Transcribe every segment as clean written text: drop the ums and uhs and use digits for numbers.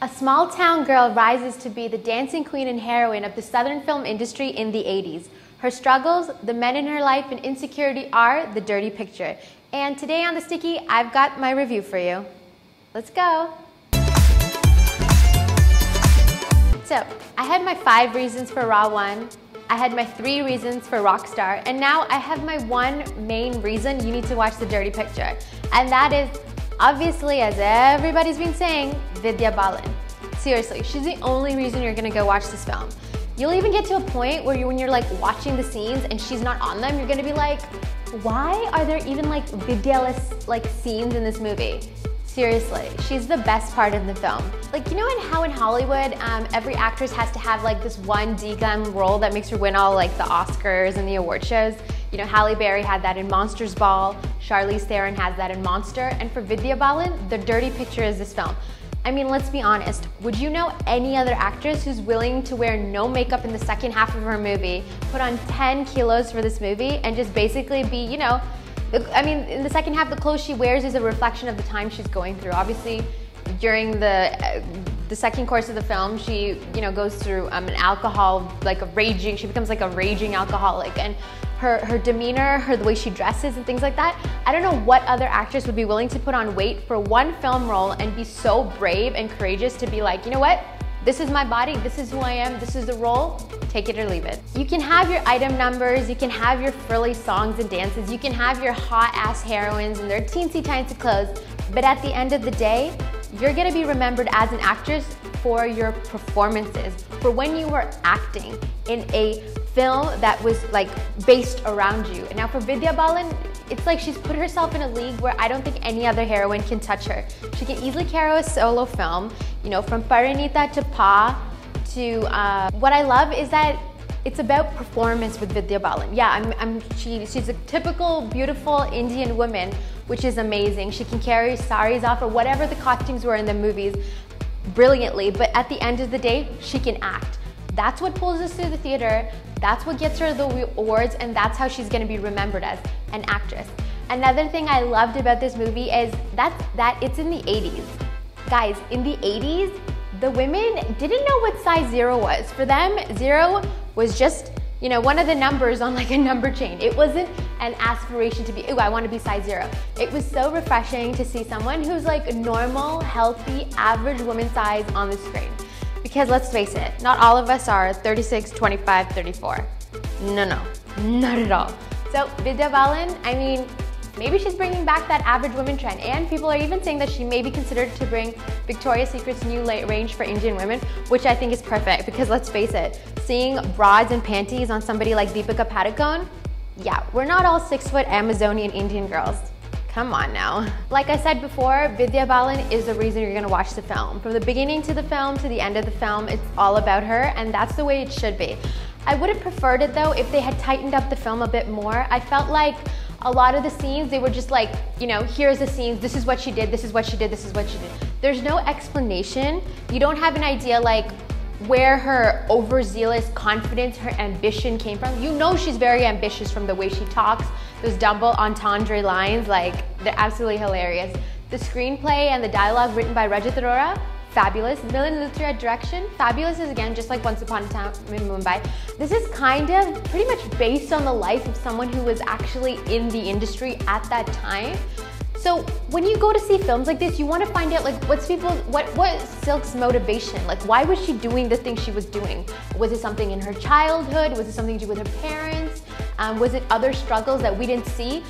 A small town girl rises to be the dancing queen and heroine of the Southern film industry in the 80s. Her struggles, the men in her life, and insecurity are the dirty picture. And today on The Sticky, I've got my review for you. Let's go. So, I had my 5 reasons for Raw 1, I had my 3 reasons for Rockstar, and now I have my 1 main reason you need to watch The Dirty Picture. And that is, obviously, as everybody's been saying, Vidya Balan. Seriously, she's the only reason you're gonna go watch this film. You'll even get to a point where when you're like watching the scenes and she's not on them, you're gonna be like, why are there even like Vidya-less like scenes in this movie? Seriously, she's the best part of the film. Like, you know how in Hollywood, every actress has to have like this one D-glam role that makes her win all like the Oscars and the award shows? You know, Halle Berry had that in Monsters Ball, Charlize Theron has that in Monster, and for Vidya Balan, The Dirty Picture is this film. I mean, let's be honest, would you know any other actress who's willing to wear no makeup in the second half of her movie, put on 10 kilos for this movie, and just basically be, you know, I mean, in the second half, the clothes she wears is a reflection of the time she's going through. Obviously, during the second course of the film, she, you know, goes through an alcohol, like she becomes like a raging alcoholic, and her demeanor, the way she dresses and things like that. I don't know what other actress would be willing to put on weight for one film role and be so brave and courageous to be like, you know what? This is my body, this is who I am, this is the role, take it or leave it. You can have your item numbers, you can have your frilly songs and dances, you can have your hot ass heroines and their teensy tiny clothes, but at the end of the day, you're gonna be remembered as an actress for your performances, for when you were acting in a film that was like based around you. And now for Vidya Balan, it's like she's put herself in a league where I don't think any other heroine can touch her. She can easily carry a solo film, you know, from Parinita to Pa to, what I love is that it's about performance with Vidya Balan. Yeah, she's a typical, beautiful Indian woman, which is amazing. She can carry saris off or whatever the costumes were in the movies brilliantly, but at the end of the day, she can act. That's what pulls us through the theater, that's what gets her the awards, and that's how she's gonna be remembered as an actress. Another thing I loved about this movie is that it's in the 80s. Guys, in the 80s, the women didn't know what size 0 was. For them, 0 was just, you know, one of the numbers on like a number chain. It wasn't an aspiration to be, ooh, I want to be size 0. It was so refreshing to see someone who's like a normal, healthy, average woman size on the screen. Because let's face it, not all of us are 36, 25, 34. No, not at all. So Vidya Balan, I mean, maybe she's bringing back that average woman trend, and people are even saying that she may be considered to bring Victoria's Secret's new range for Indian women, which I think is perfect because let's face it, seeing broads and panties on somebody like Deepika Padukone, yeah, we're not all 6-foot Amazonian Indian girls. Come on now. Like I said before, Vidya Balan is the reason you're gonna watch the film. From the beginning to the film to the end of the film, it's all about her, and that's the way it should be. I would have preferred it though if they had tightened up the film a bit more. I felt like a lot of the scenes, they were just like, you know, here's the scenes, this is what she did, this is what she did, this is what she did. There's no explanation. You don't have an idea like where her overzealous confidence, her ambition came from. You know she's very ambitious from the way she talks. Those double entendre lines, like, they're absolutely hilarious. The screenplay and the dialogue written by Rajat Arora, fabulous. Milind Luthra direction, fabulous as again, just like Once Upon a Time in Mumbai. This is kind of pretty much based on the life of someone who was actually in the industry at that time. So when you go to see films like this, you want to find out like what Silk's motivation? Like why was she doing the thing she was doing? Was it something in her childhood? Was it something to do with her parents? Was it other struggles that we didn't see?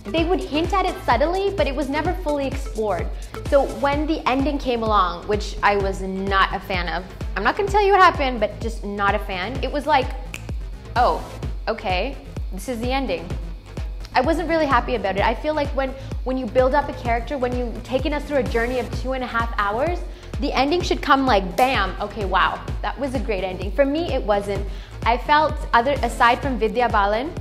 They would hint at it subtly, but it was never fully explored. So when the ending came along, which I was not a fan of, I'm not gonna tell you what happened, but just not a fan, it was like, oh, okay, this is the ending. I wasn't really happy about it. I feel like when you build up a character, when you've taken us through a journey of 2.5 hours, the ending should come like, bam, okay, wow, that was a great ending. For me, it wasn't. I felt, aside from Vidya Balan,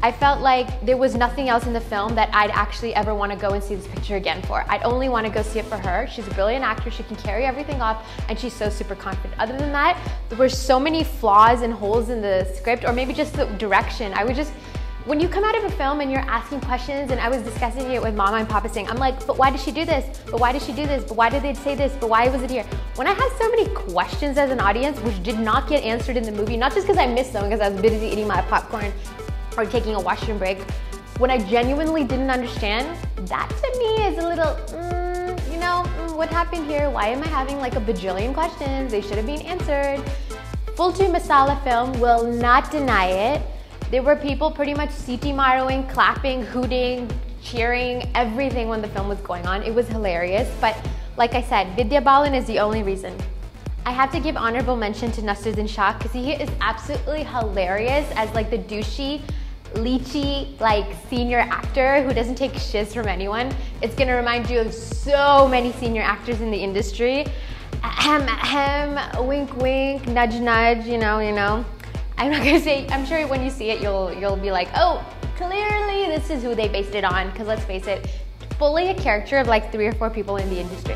I felt like there was nothing else in the film that I'd actually ever want to go and see this picture again for. I'd only want to go see it for her. She's a brilliant actress, she can carry everything off, and she's so super confident. Other than that, there were so many flaws and holes in the script, or maybe just the direction. When you come out of a film and you're asking questions, and I was discussing it with Mama and Papa saying, I'm like, but why did she do this? But why did she do this? But why did they say this? But why was it here? When I had so many questions as an audience, which did not get answered in the movie, not just because I missed them, because I was busy eating my popcorn or taking a washroom break, when I genuinely didn't understand, that to me is a little, what happened here? Why am I having like a bajillion questions? They should have been answered. Full to Masala film will not deny it. There were people pretty much siti maroing, clapping, hooting, cheering, everything when the film was going on. It was hilarious, but like I said, Vidya Balan is the only reason. I have to give honorable mention to Naseeruddin Shah because he is absolutely hilarious as like the douchey, leechy, like senior actor who doesn't take shiz from anyone. It's gonna remind you of so many senior actors in the industry. Ahem, ahem, wink, wink, nudge, nudge, you know. I'm not gonna say, I'm sure when you see it, you'll be like, oh, clearly this is who they based it on, because let's face it, fully a character of like 3 or 4 people in the industry.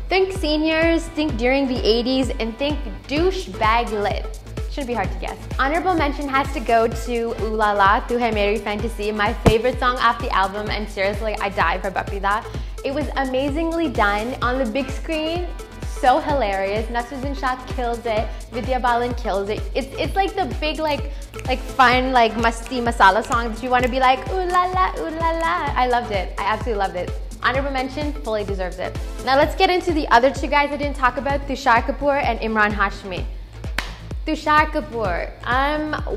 Think seniors, think during the 80s, and think douchebag lit. Shouldn't be hard to guess. Honorable mention has to go to Ooh La La, Tu Hai Meri Fantasy, my favorite song off the album, and seriously, I die for Baprida. It was amazingly done on the big screen. So hilarious. Naseeruddin Shah kills it. Vidya Balan kills it. It's like the big like fun like musty masala song that you want to be like ooh la la ooh la la. I loved it. I absolutely loved it. Honorable mention, fully deserves it. Now let's get into the other 2 guys I didn't talk about, Tushar Kapoor and Imran Hashmi. Tushar Kapoor.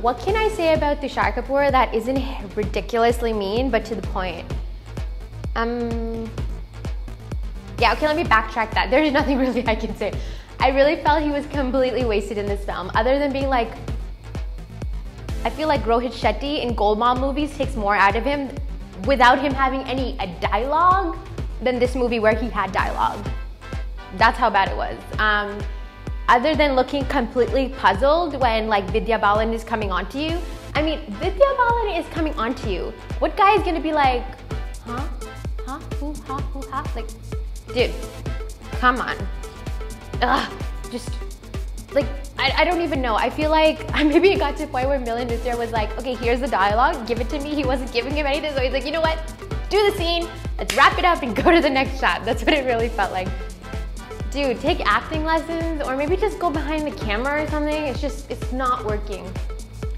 What can I say about Tushar Kapoor that isn't ridiculously mean but to the point? Yeah, okay, let me backtrack that. There's nothing really I can say. I really felt he was completely wasted in this film. Other than being like, I feel like Rohit Shetty in Golmaal movies takes more out of him without him having any dialogue than this movie where he had dialogue. That's how bad it was. Other than looking completely puzzled when like Vidya Balan is coming onto you. I mean, Vidya Balan is coming onto you. What guy is gonna be like, huh? Huh? Who? Huh? Who? Huh? Like, dude, come on. Ugh, just, like, I don't even know. I feel like maybe it got to a point where Milan Mistry was like, okay, here's the dialogue, give it to me. He wasn't giving him anything, so he's like, you know what? Do the scene, let's wrap it up and go to the next shot. That's what it really felt like. Dude, take acting lessons or maybe just go behind the camera or something. It's not working.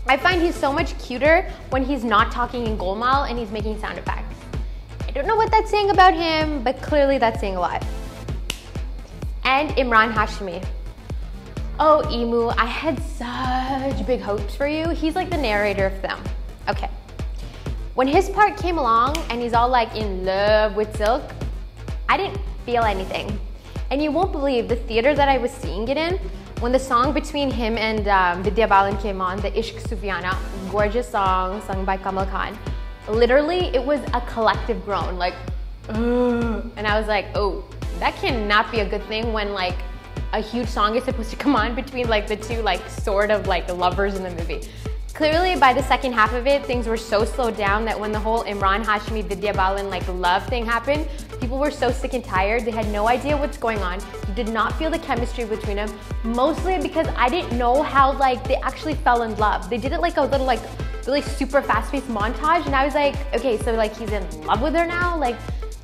I find he's so much cuter when he's not talking in Golmaal and he's making sound effects. I don't know what that's saying about him, but clearly that's saying a lot. And Imran Hashmi. Oh, Emu, I had such big hopes for you. He's like the narrator of them. Okay. When his part came along and he's all like in love with Silk, I didn't feel anything. And you won't believe the theater that I was seeing it in, when the song between him and Vidya Balan came on, the Ishq Sufiana, gorgeous song sung by Kamal Khan. Literally, it was a collective groan, like, ugh. And I was like, oh, that cannot be a good thing when like a huge song is supposed to come on between like the 2 like sort of like lovers in the movie. Clearly, by the second half of it, things were so slowed down that when the whole Imran Hashmi Vidya Balan like love thing happened, people were so sick and tired. They had no idea what's going on. You did not feel the chemistry between them, mostly because I didn't know how like they actually fell in love. They did it like a little like really super fast-paced montage, and I was like, okay, so like he's in love with her now? Like,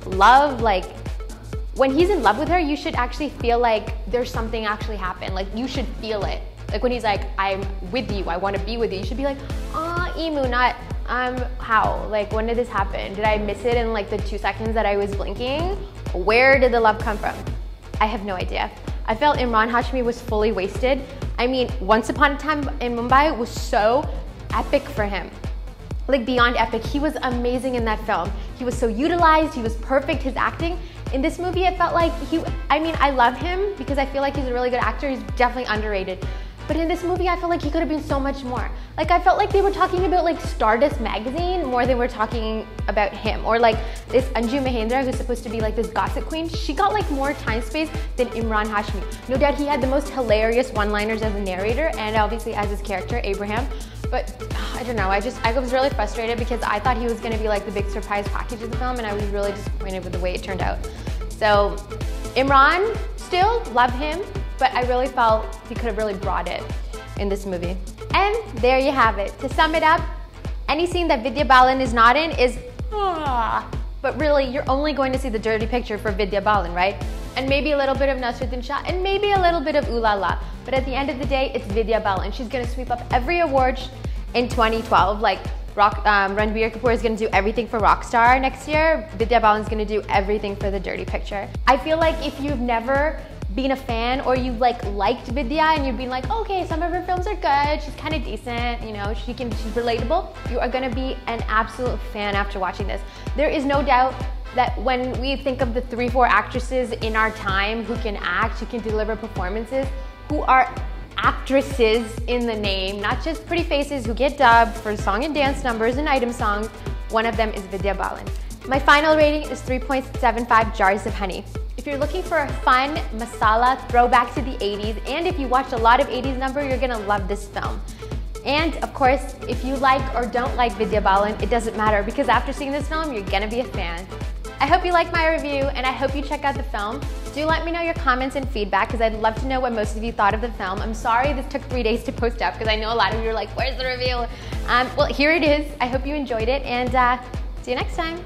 love, like, when he's in love with her, you should actually feel like there's something actually happened. Like, you should feel it. Like when he's like, I'm with you, I want to be with you, you should be like, Emu, not, how? Like, when did this happen? Did I miss it in like the 2 seconds that I was blinking? Where did the love come from? I have no idea. I felt Imran Hashmi was fully wasted. I mean, Once Upon a Time in Mumbai was so epic for him. Like beyond epic. He was amazing in that film. He was so utilized, he was perfect, his acting. In this movie, it felt like I love him because I feel like he's a really good actor. He's definitely underrated. But in this movie, I felt like he could have been so much more. Like I felt like they were talking about like Stardust magazine more than we're talking about him. Or like this Anju Mahendra, who's supposed to be like this gossip queen, she got like more time space than Imran Hashmi. No doubt he had the most hilarious one-liners as a narrator and obviously as his character, Abraham. But I don't know, I was really frustrated because I thought he was gonna be like the big surprise package of the film and I was really disappointed with the way it turned out. So Imran, still love him, but I really felt he could have really brought it in this movie. And there you have it. To sum it up, Any scene that Vidya Balan is not in is but really, you're only going to see the dirty picture for Vidya Balan, right? And maybe a little bit of Naseeruddin Shah, and maybe a little bit of Ooh La La. But at the end of the day, it's Vidya Balan. She's gonna sweep up every award in 2012. Like Ranbir Kapoor is gonna do everything for Rockstar next year. Vidya Balan's gonna do everything for the dirty picture. I feel like if you've never been a fan, or you liked Vidya and you've been like, okay, some of her films are good, she's kind of decent, you know, she's relatable, you are gonna be an absolute fan after watching this. There is no doubt that when we think of the 3-4 actresses in our time who can act, who can deliver performances, who are actresses in the name, not just pretty faces who get dubbed for song and dance numbers and item songs, one of them is Vidya Balan. My final rating is 3.75 jars of honey. If you're looking for a fun masala throwback to the 80s, and if you watched a lot of 80s number, you're gonna love this film. And of course, if you like or don't like Vidya Balan, it doesn't matter, because after seeing this film, you're gonna be a fan. I hope you like my review, and I hope you check out the film. Do let me know your comments and feedback, because I'd love to know what most of you thought of the film. I'm sorry this took 3 days to post up, because I know a lot of you are like, where's the review? Well, here it is. I hope you enjoyed it, and see you next time.